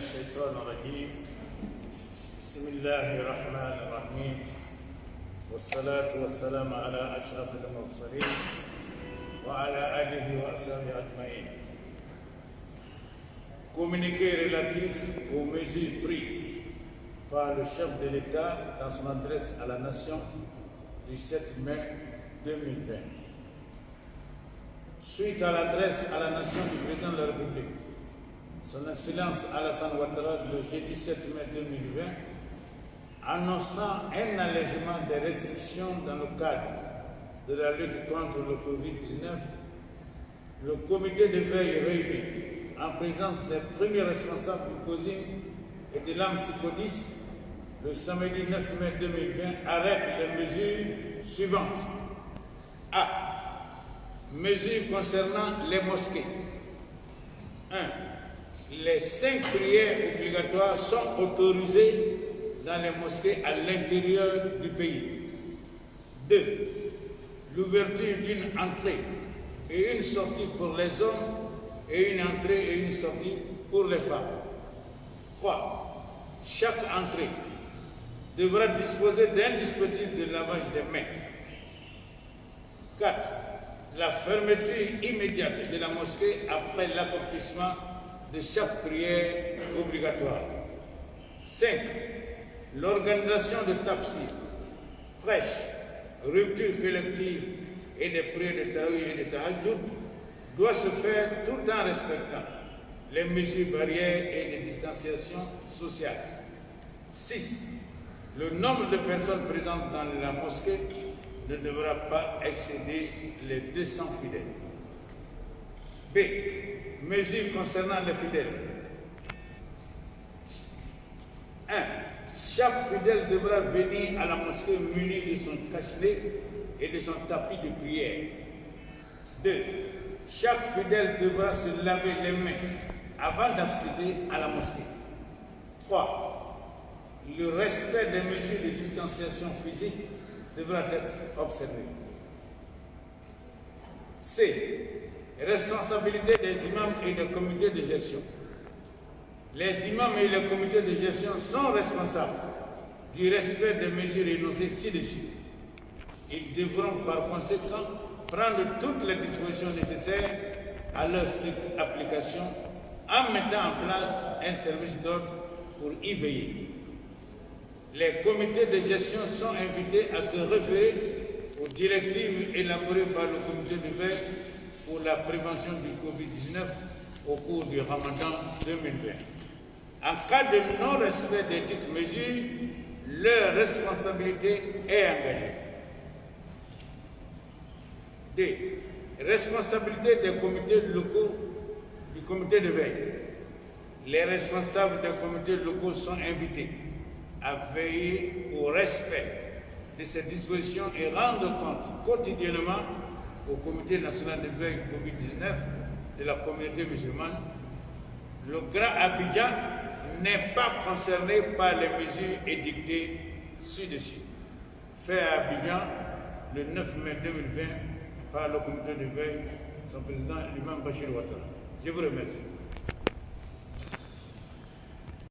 الشيطان الرجيم بسم الله الرحمن الرحيم والصلاة والسلام على أشرف المرسلين وعلى آله وأصحابه أجمعين. Communiqué relatif aux mesures prises par le chef de l'État dans son adresse à la nation du 7 mai 2020. Suite à l'adresse à la nation du président de la République, Son Excellence Alassane Ouattara, le jeudi 7 mai 2020, annonçant un allègement des restrictions dans le cadre de la lutte contre le Covid-19, le comité de veille réuni en présence des premiers responsables du COSIM et de l'AMSICODIS, le samedi 9 mai 2020, arrête les mesures suivantes. A. Mesures concernant les mosquées. 1. Les 5 prières obligatoires sont autorisées dans les mosquées à l'intérieur du pays. 2. L'ouverture d'une entrée et une sortie pour les hommes et une entrée et une sortie pour les femmes. 3. Chaque entrée devra disposer d'un dispositif de lavage des mains. 4. La fermeture immédiate de la mosquée après l'accomplissement de chaque prière obligatoire. 5. L'organisation de tafsir, prêches, ruptures collectives et des prières de tarawih et de tahajjud doit se faire tout en respectant les mesures barrières et de distanciation sociale. 6. Le nombre de personnes présentes dans la mosquée ne devra pas excéder les 200 fidèles. B. Mesures concernant les fidèles. 1. Chaque fidèle devra venir à la mosquée muni de son cache-nez et de son tapis de prière. 2. Chaque fidèle devra se laver les mains avant d'accéder à la mosquée. 3. Le respect des mesures de distanciation physique devra être observé. C. Responsabilité des imams et des comités de gestion. Les imams et les comités de gestion sont responsables du respect des mesures énoncées ci-dessus. Ils devront par conséquent prendre toutes les dispositions nécessaires à leur stricte application en mettant en place un service d'ordre pour y veiller. Les comités de gestion sont invités à se référer aux directives élaborées par le comité de veille pour la prévention du Covid-19 au cours du Ramadan 2020. En cas de non-respect des dites mesures, leur responsabilité est engagée. D. Responsabilité des comités locaux du comité de veille. Les responsables des comités locaux sont invités à veiller au respect de ces dispositions et rendre compte quotidiennement au comité national de veille Covid-19 de la communauté musulmane. Le Grand Abidjan n'est pas concerné par les mesures édictées ci-dessus. Fait à Abidjan le 9 mai 2020 par le comité de veille, son président, l'imam Bachir Ouattara. Je vous remercie.